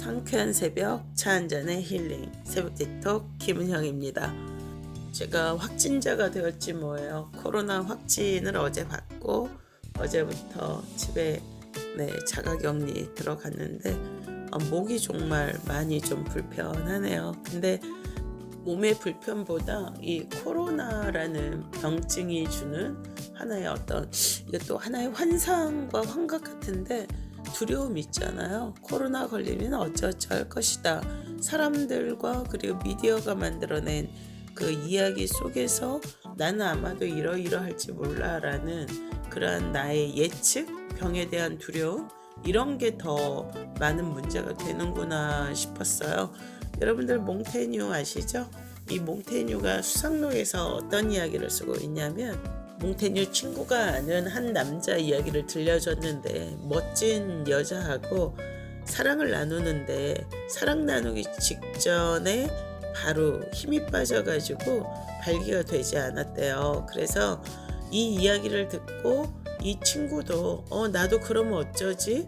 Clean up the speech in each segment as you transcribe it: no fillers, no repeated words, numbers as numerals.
상쾌한 새벽 차 한잔의 힐링 새벽 틱톡 김은형입니다. 제가 확진자가 되었지 뭐예요. 코로나 확진을 어제 받고 어제부터 집에 자가격리 들어갔는데 목이 정말 많이 좀 불편하네요. 근데 몸의 불편보다 이 코로나라는 병증이 주는 하나의 이것도 하나의 환상과 환각 같은데 두려움 있잖아요. 코로나 걸리면 어쩌할 것이다. 사람들과 그리고 미디어가 만들어낸 그 이야기 속에서 나는 아마도 이러이러할지 몰라라는 그러한 나의 예측, 병에 대한 두려움 이런 게 더 많은 문제가 되는구나 싶었어요. 여러분들 몽테뉴 아시죠? 이 몽테뉴가 수상록에서 어떤 이야기를 쓰고 있냐면 몽테뉴 친구가 아는 한 남자 이야기를 들려줬는데 멋진 여자하고 사랑을 나누는데 사랑 나누기 직전에 바로 힘이 빠져가지고 발기가 되지 않았대요. 그래서 이 이야기를 듣고 이 친구도 나도 그러면 어쩌지?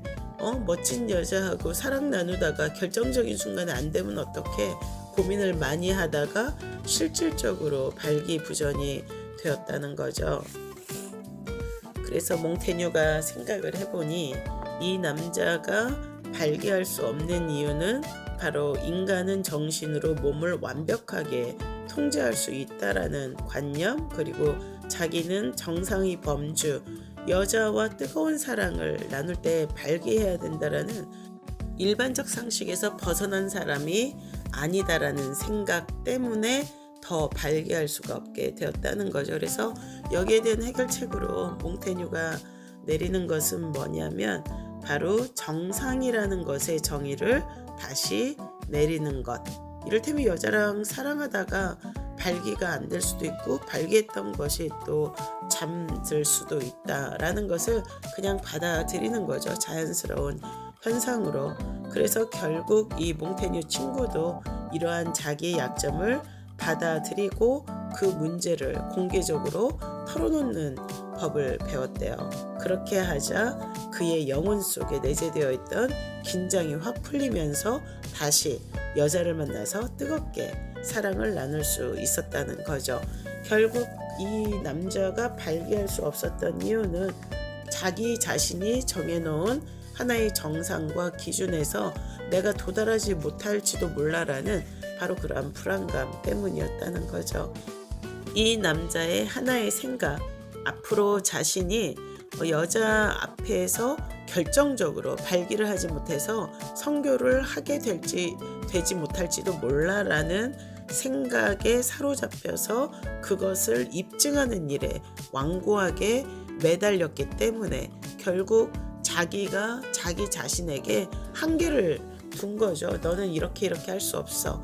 멋진 여자하고 사랑 나누다가 결정적인 순간에 안 되면 어떡해? 고민을 많이 하다가 실질적으로 발기부전이 되었다는 거죠. 그래서 몽테뉴가 생각을 해보니 이 남자가 발기할 수 없는 이유는 바로 인간은 정신으로 몸을 완벽하게 통제할 수 있다라는 관념, 그리고 자기는 정상의 범주, 여자와 뜨거운 사랑을 나눌 때 발기해야 된다라는 일반적 상식에서 벗어난 사람이 아니다라는 생각 때문에 더 발기할 수가 없게 되었다는 거죠. 그래서 여기에 대한 해결책으로 몽테뉴가 내리는 것은 뭐냐면 바로 정상이라는 것의 정의를 다시 내리는 것. 이를테면 여자랑 사랑하다가 발기가 안 될 수도 있고 발기했던 것이 또 잠들 수도 있다라는 것을 그냥 받아들이는 거죠. 자연스러운 현상으로. 그래서 결국 이 몽테뉴 친구도 이러한 자기의 약점을 받아들이고 그 문제를 공개적으로 털어놓는 법을 배웠대요. 그렇게 하자 그의 영혼 속에 내재되어 있던 긴장이 확 풀리면서 다시 여자를 만나서 뜨겁게 사랑을 나눌 수 있었다는 거죠. 결국 이 남자가 발기할 수 없었던 이유는 자기 자신이 정해놓은 하나의 정상과 기준에서 내가 도달하지 못할지도 몰라라는 바로 그러한 불안감 때문이었다는 거죠. 이 남자의 하나의 생각, 앞으로 자신이 여자 앞에서 결정적으로 발기를 하지 못해서 성교를 하게 되지 못할지도 몰라라는 생각에 사로잡혀서 그것을 입증하는 일에 완고하게 매달렸기 때문에 결국 자기가 자기 자신에게 한계를 둔 거죠. 너는 이렇게 할 수 없어.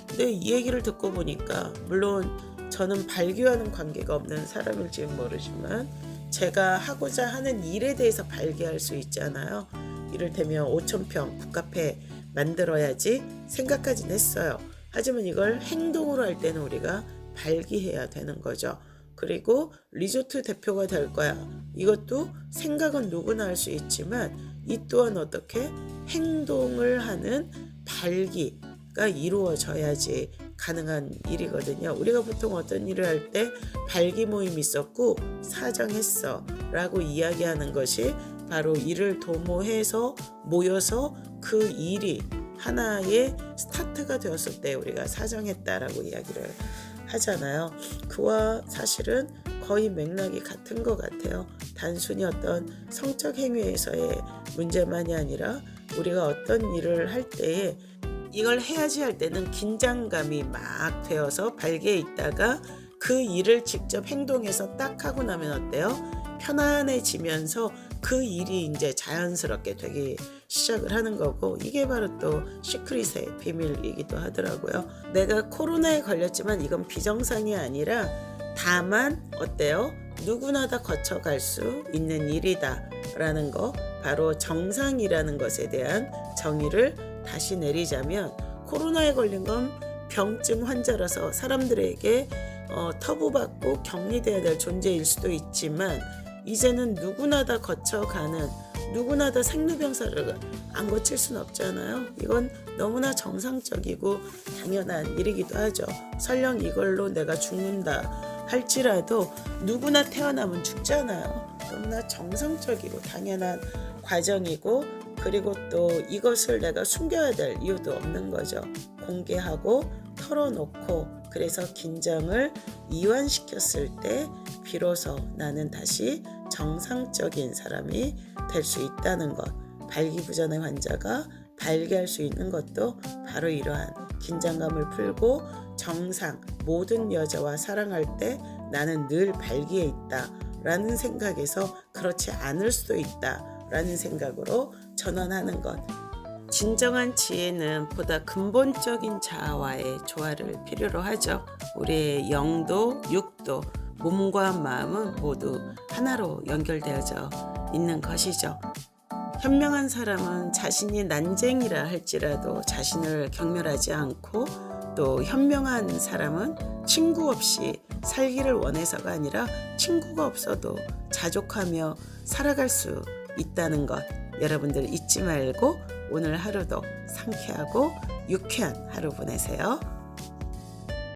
근데 이 얘기를 듣고 보니까 물론 저는 발기와는 관계가 없는 사람일지는 모르지만 제가 하고자 하는 일에 대해서 발기할 수 있잖아요. 이를테면 5,000평 북카페 만들어야지 생각까지는 했어요. 하지만 이걸 행동으로 할 때는 우리가 발기해야 되는 거죠. 그리고 리조트 대표가 될 거야. 이것도 생각은 누구나 할 수 있지만 이 또한 어떻게 행동을 하는 발기가 이루어져야지 가능한 일이거든요. 우리가 보통 어떤 일을 할 때 발기 모임이 있었고 사정했어 라고 이야기하는 것이 바로 일을 도모해서 모여서 그 일이 하나의 스타트가 되었을 때 우리가 사정했다라고 이야기를 하잖아요. 그와 사실은 거의 맥락이 같은 것 같아요. 단순히 어떤 성적 행위에서의 문제만이 아니라 우리가 어떤 일을 할 때에 이걸 해야지 할 때는 긴장감이 막 되어서 발기에 있다가 그 일을 직접 행동해서 딱 하고 나면 어때요? 편안해지면서 그 일이 이제 자연스럽게 되기 시작을 하는 거고 이게 바로 또 시크릿의 비밀이기도 하더라고요. 내가 코로나에 걸렸지만 이건 비정상이 아니라 다만 어때요? 누구나 다 거쳐갈 수 있는 일이다 라는 거 바로 정상이라는 것에 대한 정의를 다시 내리자면 코로나에 걸린 건 병증 환자라서 사람들에게 터부받고 격리돼야 될 존재일 수도 있지만 이제는 누구나 다 거쳐가는 누구나 다 생로병사를 안 거칠 순 없잖아요. 이건 너무나 정상적이고 당연한 일이기도 하죠. 설령 이걸로 내가 죽는다 할지라도 누구나 태어나면 죽잖아요. 너무나 정상적이고 당연한 과정이고, 그리고 또 이것을 내가 숨겨야 될 이유도 없는 거죠. 공개하고 털어놓고, 그래서 긴장을 이완시켰을 때 비로소 나는 다시 정상적인 사람이 될 수 있다는 것, 발기부전의 환자가 발기할 수 있는 것도 바로 이러한 긴장감을 풀고 정상, 모든 여자와 사랑할 때 나는 늘 발기에 있다 라는 생각에서 그렇지 않을 수도 있다 라는 생각으로 전환하는 것. 진정한 지혜는 보다 근본적인 자아와의 조화를 필요로 하죠. 우리의 영도, 육도, 몸과 마음은 모두 하나로 연결되어져 있는 것이죠. 현명한 사람은 자신이 난쟁이라 할지라도 자신을 경멸하지 않고, 또 현명한 사람은 친구 없이 살기를 원해서가 아니라 친구가 없어도 자족하며 살아갈 수 있다는 것, 여러분들 잊지 말고 오늘 하루도 상쾌하고 유쾌한 하루 보내세요.